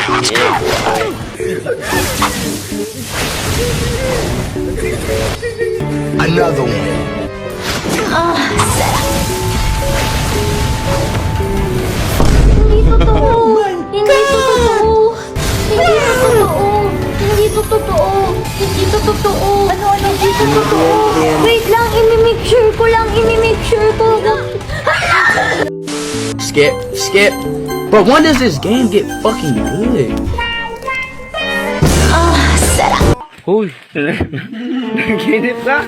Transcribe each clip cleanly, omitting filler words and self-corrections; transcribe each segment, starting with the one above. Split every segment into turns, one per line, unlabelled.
Another one.
Hindi totoo! Hindi totoo! Hindi totoo! Hindi totoo! Hindi totoo! Ano? Hindi totoo! Wait lang, imi-make sure ko lang! Imi-make sure ko!
Skip. But when does this game get fucking good?
Uy, naginip na.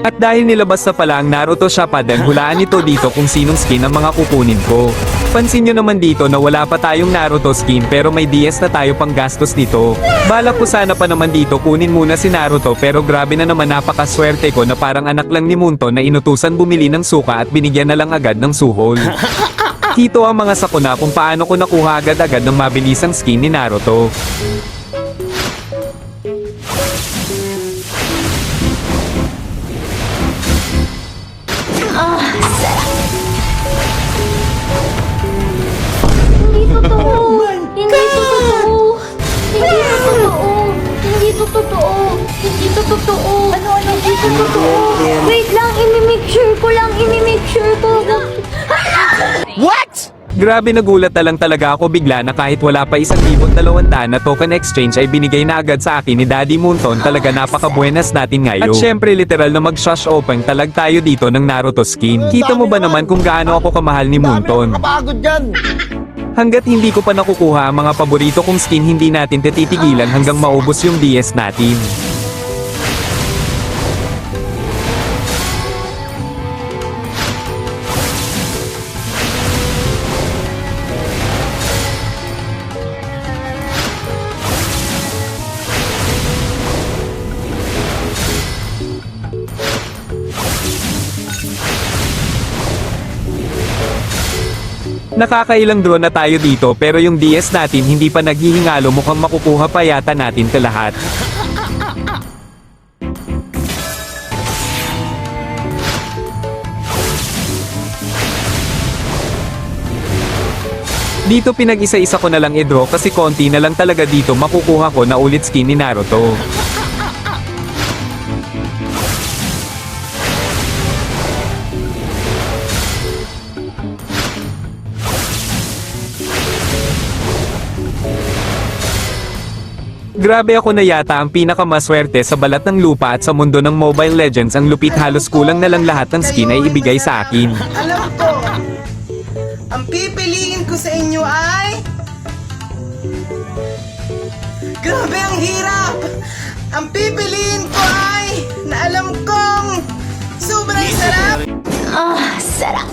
At dahil nilabas na pala ang Naruto Shippuden, hulaan nito dito kung sinong skin ang mga kukunin ko. Pansin nyo naman dito na wala pa tayong Naruto skin pero may DS na tayo pang gastos dito. Balak ko sana pa naman dito kunin muna si Naruto pero grabe na naman napakaswerte ko na parang anak lang ni Munton na inutusan bumili ng suka at binigyan na lang agad ng suhol. Dito ang mga sakuna kung paano ko nakuha agad-agad ng mabilisang skin ni Naruto.
Hindi totoo! Hindi totoo! Hindi totoo! Hindi totoo! Hindi totoo! Ano? Hindi totoo! Wait lang, imi-make sure ko lang! Imi-make sure ko!
What?
Grabe nagulat na lang talaga ako bigla na kahit wala pa 1,200 na token exchange ay binigay na agad sa akin ni Daddy Munton. Talaga napaka-buenas natin ngayon. At syempre literal na mag-shush open talag tayo dito ng Naruto skin. Kita mo ba naman kung gaano ako kamahal ni Munton?
Kapagod yan.
Hanggat hindi ko pa nakukuha ang mga paborito kong skin hindi natin tititigilan hanggang maubos yung DS natin. Nakakailang drone na tayo dito pero yung DS natin hindi pa naghihingalo, mukhang makukuha pa yata natin ito lahat. Dito pinag-isa-isa ko na lang i-draw kasi konti na lang talaga dito makukuha ko na ulit skin ni Naruto. Grabe ako na yata ang pinakamaswerte sa balat ng lupa at sa mundo ng Mobile Legends. Ang lupit, halos kulang na lang lahat ng skin ay ibigay sa akin.
Alam ko, ang pipiliin ko sa inyo ay... Grabe ang hirap! Ang pipiliin ko ay... Na alam kong... Sobrang sarap!
Sarap!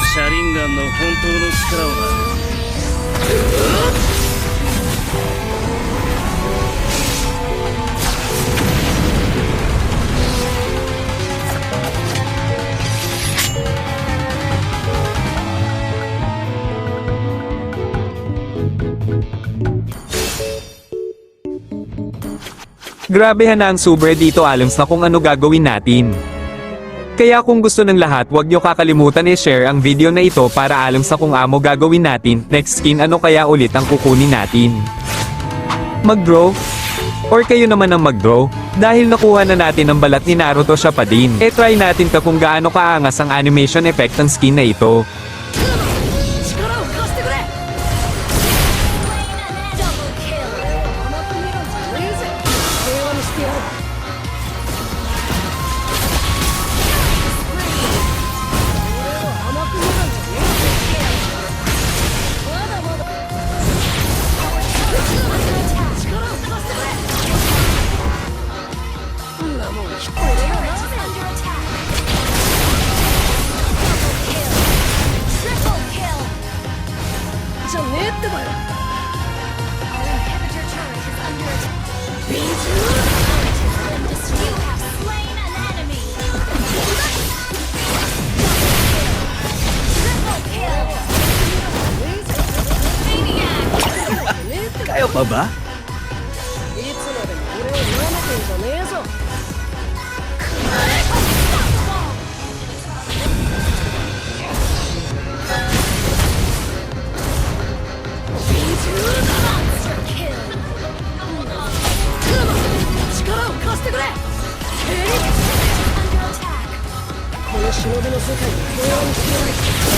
シャリンガンの本当の力をな。
Grabehan na ang sobre dito alams na kung ano gagawin natin. Kaya kung gusto ng lahat, wag nyo kakalimutan i-share ang video na ito para alam sa kung amo gagawin natin. Next skin ano kaya ulit ang kukunin natin. Mag-draw? Or kayo naman ang mag-draw? Dahil nakuha na natin ang balat ni Naruto Shippuden. Try natin ka kung gaano kaangas ang animation effect ng skin na ito.
Kaya pa ba?
忍びの世界に平和にしてやる。